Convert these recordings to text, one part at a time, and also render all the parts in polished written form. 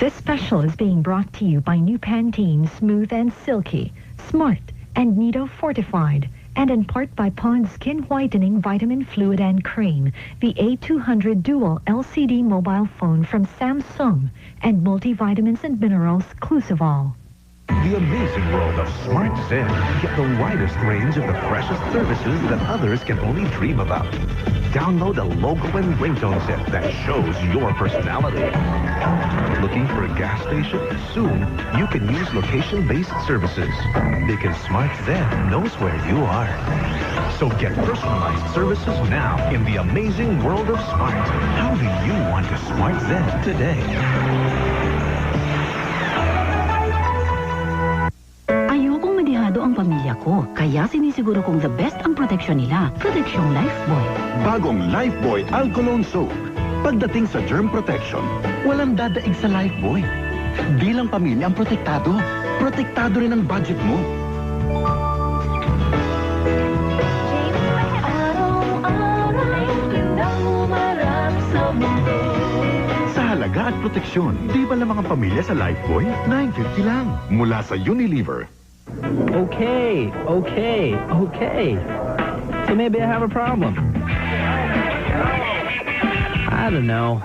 This special is being brought to you by new Pantene Smooth and Silky, Smart, and Nido Fortified, and in part by Pond's Skin Whitening Vitamin Fluid and Cream, the A200 Dual LCD mobile phone from Samsung, and multivitamins and minerals Clusivol. The amazing world of Smart Zen. Get the widest range of the freshest services that others can only dream about. Download a logo and ringtone set that shows your personality. Looking for a gas station? Soon, you can use location-based services because Smart Zen knows where you are. So get personalized services now in the amazing world of Smart. How do you want to Smart Zen today? Ang pamilya ko, kaya sinisiguro kong the best ang proteksyon nila. Proteksyong Lifebuoy. Bagong Lifebuoy Alcolone Soap. Pagdating sa germ protection, walang dadaig sa Lifebuoy. Bilang pamilya ang protektado. Protektado rin ang budget mo. Sa halaga at proteksyon, di ba lang mga pamilya sa Lifebuoy? $9.50 lang. Mula sa Unilever. Okay. So maybe I have a problem. I don't know.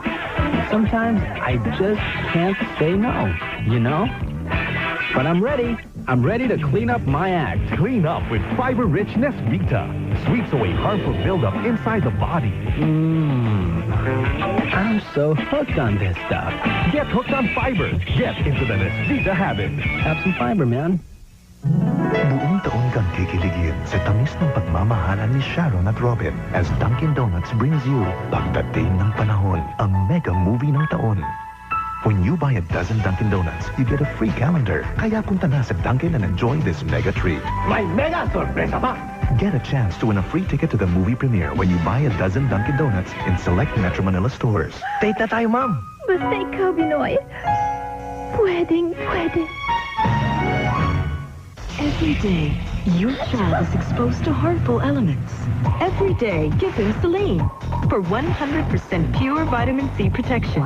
Sometimes I just can't say no, you know? But I'm ready. I'm ready to clean up my act. Clean up with fiber-rich Nesvita. Sweeps away harmful buildup inside the body. I'm so hooked on this stuff. Get hooked on fiber. Get into the Nesvita habit. Have some fiber, man. Buong taon kang kikiligin sa tamis ng pagmamahalan ni Sharon at Robin as Dunkin' Donuts brings you pagdating ng panahon, ang mega movie ng taon. When you buy a dozen Dunkin' Donuts, you get a free calendar. Kaya punta na sa Dunkin' and enjoy this mega treat. May mega sorpresa pa! Get a chance to win a free ticket to the movie premiere when you buy a dozen Dunkin' Donuts in select Metro Manila stores. Date na tayo, ma'am! Basta ikaw, Binoy. Pwede. Every day, your child is exposed to harmful elements. Every day, give him Celine for 100% pure vitamin C protection.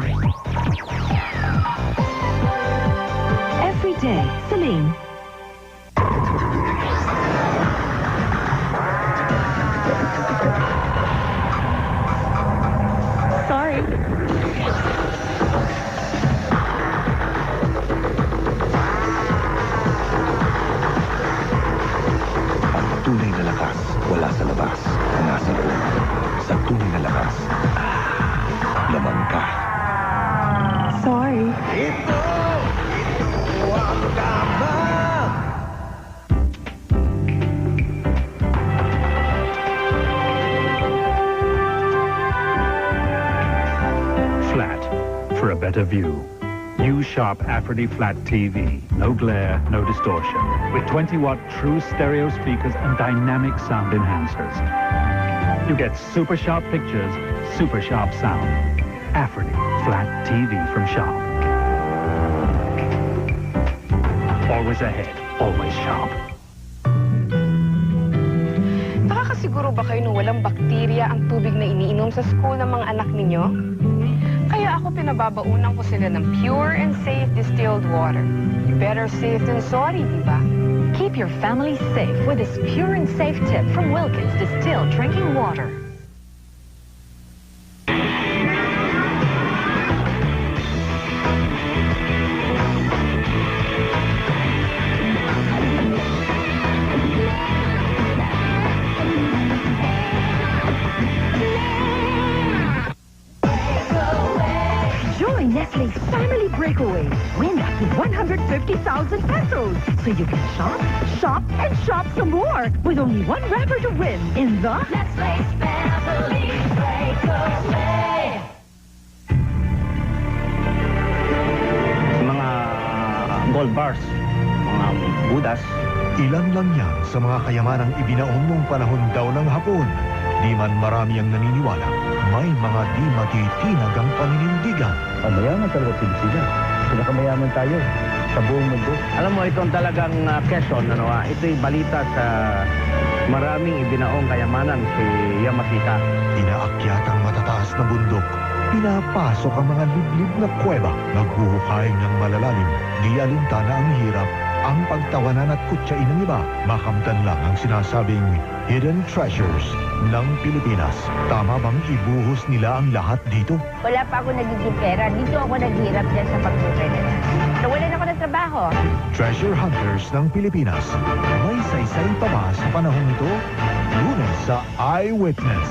Every day, Celine. Sorry. Tunay na lakas, wala sa labas, nasa loob. Sa tunay na lakas, lamang ka. Sorry. Ito ang tama! Flat, for a better view. New Sharp Aphrodite Flat TV. No glare, no distortion. With 20-watt true stereo speakers and dynamic sound enhancers. You get super sharp pictures, super sharp sound. Aphrodite Flat TV from Sharp. Always ahead, always sharp. Nakakasiguro ba kayo na walang bakterya ang tubig na iniinom sa school ng mga anak ninyo? Kaya ako pinababaunan ko sila ng pure and safe distilled water. Better safe than sorry, di ba? Keep your family safe with this pure and safe tip from Wilkins Distilled Drinking Water. Nestle's Family Breakaway. Win up to 150,000 pesos. So you can shop, and shop some more with only one wrapper to win in the Nestle's Family Breakaway. Mga gold bars, mga budas. Ilan lang yan sa mga kayamanang ibinaon mong panahon daw ng Hapon. Di man marami ang naniniwala, may mga di matitinag ang paninindigan. Mayaman talaga sila. Pinakamayaman tayo sa buong mundo. Alam mo, itong talagang Quezon, ito'y balita sa maraming ibinaong kayamanan si Yamasita. Inaakyat ang matataas na bundok Pinapasok ang mga liblib na kuweba. Naghuhukay ng malalalim. Di alintana ang hirap. Ang pagtawanan at kutsain ng iba. Makamtan lang ang sinasabing hidden treasures ng Pilipinas. Tama bang ibuhos nila ang lahat dito? Wala pa ako nagiging pera. Dito ako naghirap dyan sa pagkukay nila. Nawalan ako ng trabaho. Treasure Hunters ng Pilipinas. May saysay pa ba sa panahon ito? Lunes sa Eyewitness.